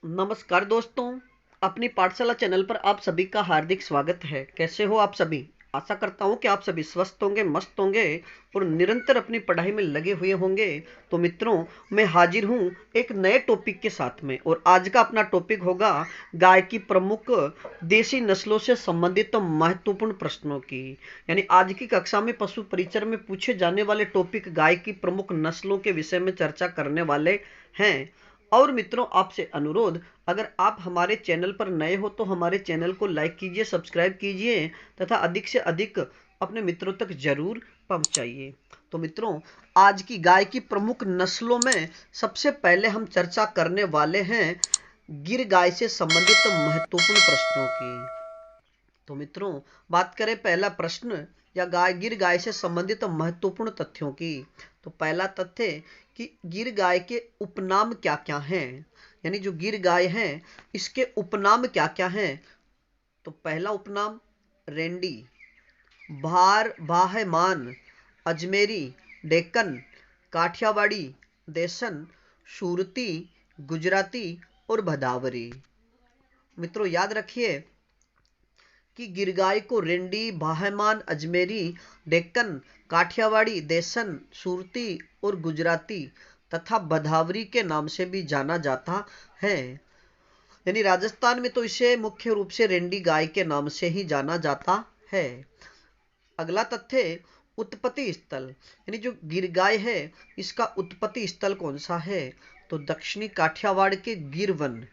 नमस्कार दोस्तों। अपनी पाठशाला चैनल पर आप सभी का हार्दिक स्वागत है। कैसे हो आप सभी? आशा करता हूँ कि आप सभी स्वस्थ होंगे, मस्त होंगे और निरंतर अपनी पढ़ाई में लगे हुए होंगे। तो मित्रों, मैं हाजिर हूँ एक नए टॉपिक के साथ में, और आज का अपना टॉपिक होगा गाय की प्रमुख देसी नस्लों से संबंधित महत्वपूर्ण प्रश्नों की। यानी आज की कक्षा में पशु परिचर में पूछे जाने वाले टॉपिक गाय की प्रमुख नस्लों के विषय में चर्चा करने वाले हैं। और मित्रों, आपसे अनुरोध, अगर आप हमारे चैनल पर नए हो तो हमारे चैनल को लाइक कीजिए, सब्सक्राइब कीजिए तथा अधिक से अधिक अपने मित्रों तक जरूर पहुंचाइए। तो मित्रों, आज की गाय की प्रमुख नस्लों में सबसे पहले हम चर्चा करने वाले हैं गिर गाय से संबंधित महत्वपूर्ण प्रश्नों की। तो मित्रों, बात करें पहला प्रश्न या गिर गाय से संबंधित महत्वपूर्ण तथ्यों की। तो पहला तथ्य कि गिर गाय के उपनाम क्या क्या हैं। यानी जो गिर गाय है इसके उपनाम क्या क्या हैं। तो पहला उपनाम रेंडी, बाहमान, अजमेरी, डेक्कन, काठियावाड़ी, देसन, सूरती, गुजराती और भदावरी। मित्रों याद रखिए कि गिरगाय को रेंडी, बाहमान, अजमेरी, डेक्कन, काठियावाड़ी, देसन, सूरती और गुजराती तथा भदावरी के नाम से भी जाना जाता है। यानी राजस्थान में तो इसे मुख्य रूप से रेंडी गाय के नाम से ही जाना जाता है। अगला तथ्य उत्पत्ति स्थल। यानी जो गिर गाय है इसका उत्पत्ति स्थल कौन सा है। तो दक्षिणी काठियावाड़ के गिरवन,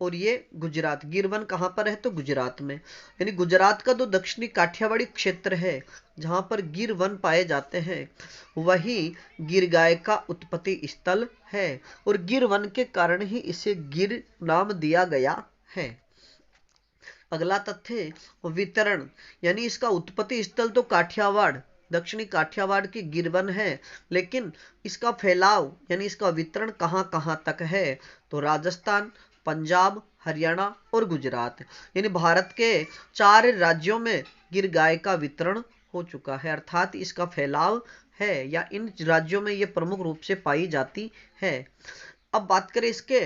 और ये गुजरात। गिरवन कहाँ पर है? तो गुजरात में। यानी गुजरात का जो दक्षिणी काठियावाड़ी क्षेत्र है जहां पर गिर वन पाए जाते हैं वही गिर गाय का उत्पत्ति स्थल है, और गिर वन के कारण ही इसे गिर नाम दिया गया है। अगला तथ्य वितरण। यानी इसका उत्पत्ति स्थल तो काठियावाड़, दक्षिणी काठियावाड़ की गिरवन है, लेकिन इसका फैलाव यानी इसका वितरण कहां कहां तक है। तो राजस्थान, पंजाब, हरियाणा और गुजरात, यानी भारत के 4 राज्यों में गिर गाय का वितरण हो चुका है, अर्थात इसका फैलाव है या इन राज्यों में यह प्रमुख रूप से पाई जाती है। अब बात करें इसके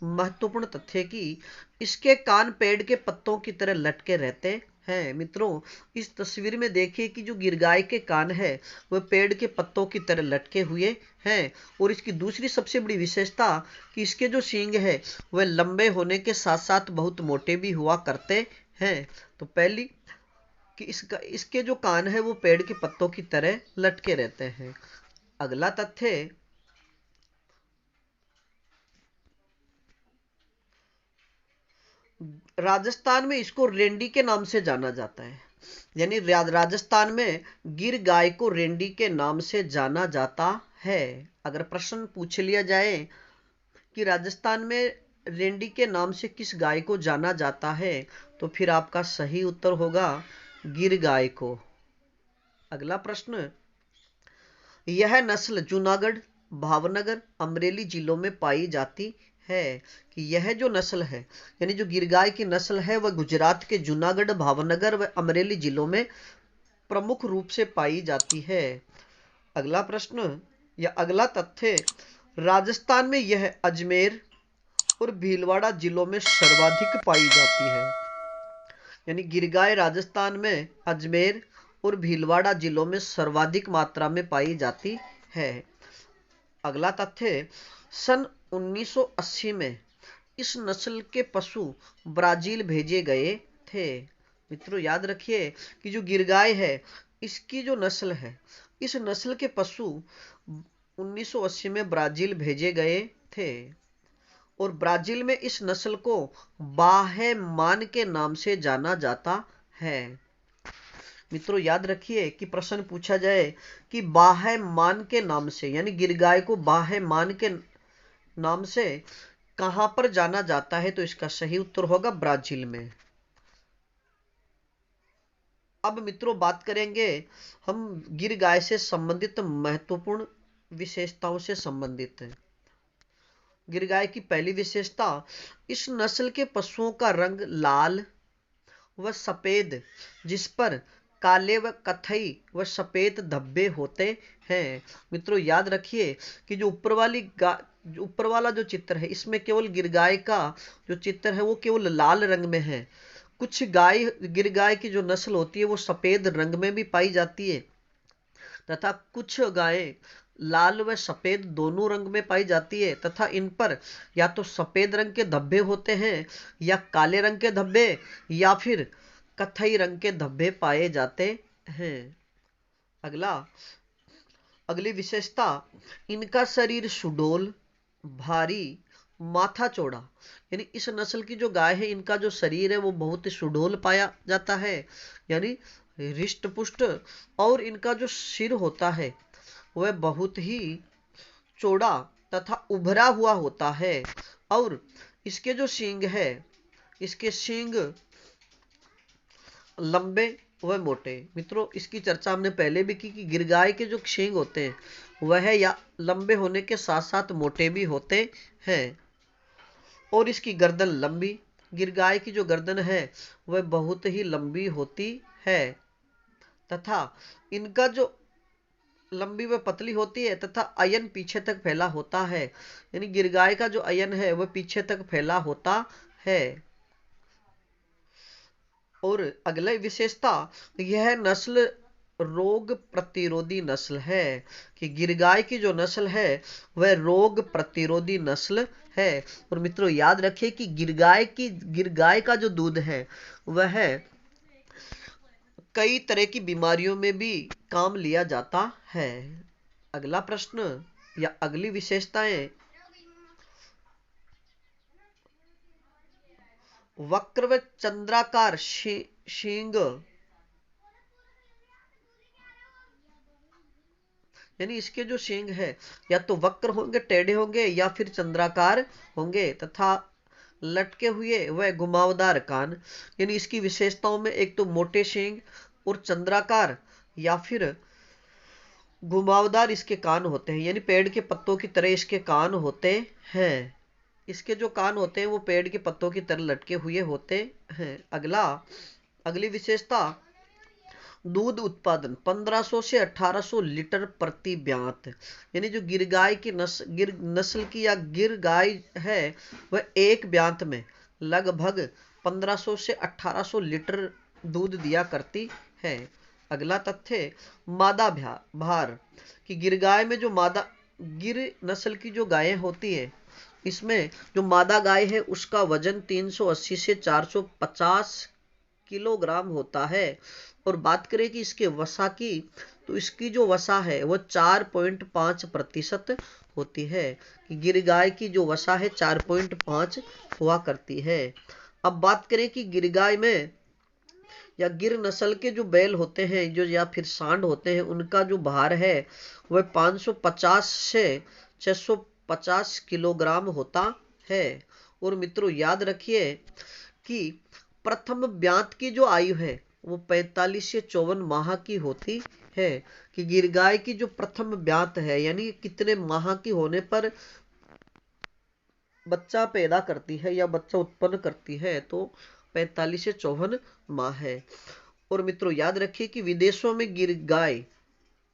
महत्वपूर्ण तथ्य की। इसके कान पेड़ के पत्तों की तरह लटके रहते हैं। मित्रों, इस तस्वीर में देखिए कि जो गिरगाय के कान है वह पेड़ के पत्तों की तरह लटके हुए हैं, और इसकी दूसरी सबसे बड़ी विशेषता कि इसके जो सींग है वह लंबे होने के साथ साथ बहुत मोटे भी हुआ करते हैं। तो पहली कि इसके जो कान है वो पेड़ के पत्तों की तरह लटके रहते हैं। अगला तथ्य राजस्थान में इसको रेंडी के नाम से जाना जाता है। यानी राजस्थान में गिर गाय को रेंडी के नाम से जाना जाता है। अगर प्रश्न पूछ लिया जाए कि राजस्थान में रेंडी के नाम से किस गाय को जाना जाता है तो फिर आपका सही उत्तर होगा गिर गाय को। अगला प्रश्न, यह नस्ल जूनागढ़, भावनगर, अमरेली जिलों में पाई जाती है। कि यह जो नस्ल है यानी जो गिरगाय की नस्ल है वह गुजरात के जूनागढ़, भावनगर व अमरेली जिलों में प्रमुख रूप से पाई जाती है। अगला प्रश्न या अगला तथ्य, राजस्थान में यह अजमेर और भीलवाड़ा जिलों में सर्वाधिक पाई जाती है। यानी गिरगाय राजस्थान में अजमेर और भीलवाड़ा जिलों में सर्वाधिक मात्रा में पाई जाती है। अगला तथ्य, सन 1980 में इस नस्ल के पशु ब्राजील भेजे गए थे। मित्रों याद रखिए कि जो गिरगाय है इसकी जो नस्ल है इस नस्ल के पशु 1980 में ब्राजील भेजे गए थे, और ब्राजील में इस नस्ल को बाहेमान के नाम से जाना जाता है। मित्रों याद रखिए कि प्रश्न पूछा जाए कि बाहेमान के नाम से यानी गिरगाय को बाहेमान के नाम से कहां पर जाना जाता है तो इसका सही उत्तर होगा ब्राजील में। अब मित्रों बात करेंगे हम गिर गाय से संबंधित महत्वपूर्ण विशेषताओं से संबंधित है। गिर गाय की पहली विशेषता, इस नस्ल के पशुओं का रंग लाल व सफेद जिस पर काले व कथई व सफेद धब्बे होते हैं। मित्रों याद रखिए कि जो ऊपर वाला जो चित्र है इसमें केवल गिरगाय का जो चित्र है वो केवल लाल रंग में है। कुछ गिरगाय की जो नस्ल होती है वो सफेद रंग में भी पाई जाती है तथा कुछ गायें लाल व सफेद दोनों रंग में पाई जाती है तथा इन पर या तो सफेद रंग के धब्बे होते हैं या काले रंग के धब्बे या फिर कथई रंग के धब्बे पाए जाते हैं। अगली विशेषता, इनका शरीर सुडौल, भारी, माथा चौड़ा। यानी इस नस्ल की जो गाय है इनका जो शरीर है वो बहुत ही सुडौल पाया जाता है, यानी हृष्ट पुष्ट, और इनका जो सिर होता है वह बहुत ही चौड़ा तथा उभरा हुआ होता है और इसके जो सींग है इसके सींग लंबे व मोटे। मित्रों इसकी चर्चा हमने पहले भी की कि गिरगाय के जो सींग होते हैं वह या लंबे होने के साथ साथ मोटे भी होते हैं और इसकी गर्दन लंबी, गिरगाय की जो गर्दन है वह बहुत ही लंबी होती है तथा इनका जो लंबी व पतली होती है तथा अयन पीछे तक फैला होता है। यानी गिरगाय का जो अयन है वह पीछे तक फैला होता है। और अगली विशेषता, यह नस्ल रोग प्रतिरोधी नस्ल है कि गिरगाय की जो नस्ल है वह रोग प्रतिरोधी नस्ल है। और मित्रों याद रखिए कि गिरगाय का जो दूध है वह कई तरह की बीमारियों में भी काम लिया जाता है। अगला प्रश्न या अगली विशेषताएं, वक्र व चंद्राकार सींग, यानी इसके जो सींग है या तो वक्र होंगे, टेढ़े होंगे या फिर चंद्राकार होंगे तथा लटके हुए व घुमावदार कान। यानी इसकी विशेषताओं में एक तो मोटे सींग और चंद्राकार या फिर घुमावदार इसके कान होते हैं, यानी पेड़ के पत्तों की तरह इसके कान होते हैं। इसके जो कान होते हैं वो पेड़ के पत्तों की तरह लटके हुए होते हैं। अगली विशेषता, दूध उत्पादन 1500 से 1800 लीटर प्रति ब्यात। यानी जो गिरगाय की नस्ल की या गिर गाय है वह एक ब्यात में लगभग 1500 से 1800 लीटर दूध दिया करती है। अगला तथ्य, मादा भार कि गिरगाय में जो गिर नस्ल की जो गायें होती है इसमें जो मादा गाय है उसका वजन 380 से 450 किलोग्राम होता है। और बात करें कि इसके वसा की तो इसकी जो वसा है वो 4.5% होती है कि गिरगाय की जो वसा है 4.5 हुआ करती है। अब बात करें कि गिरगाय में या गिर नस्ल के जो बैल होते हैं जो या फिर सांड होते हैं उनका जो भार है वह 550 से 650 किलोग्राम होता है। और मित्रों याद रखिए कि प्रथम ब्यात की जो आयु है वो 45 से 54 माह की होती है कि गिरगाय की जो प्रथम ब्यात है यानी कितने माह की होने पर बच्चा पैदा करती है या बच्चा उत्पन्न करती है तो 45 से 54 माह है। और मित्रों याद रखिए कि विदेशों में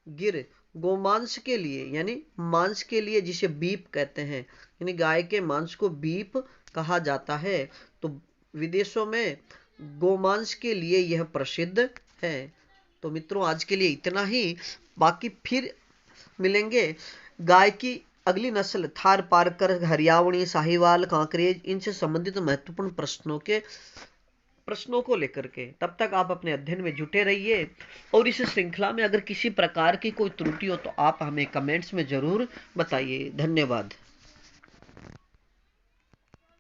गिर गोमांस के लिए यानी मांस के लिए जिसे बीफ कहते हैं, यानी गाय के मांस को बीफ कहा जाता है, तो विदेशों में गोमांस के लिए यह प्रसिद्ध है। तो मित्रों आज के लिए इतना ही, बाकी फिर मिलेंगे गाय की अगली नस्ल थार पारकर, हरियावणी, साहिवाल, कांकरेज, इनसे संबंधित महत्वपूर्ण प्रश्नों को लेकर के। तब तक आप अपने अध्ययन में जुटे रहिए और इस श्रृंखला में अगर किसी प्रकार की कोई त्रुटि हो तो आप हमें कमेंट्स में जरूर बताइए। धन्यवाद।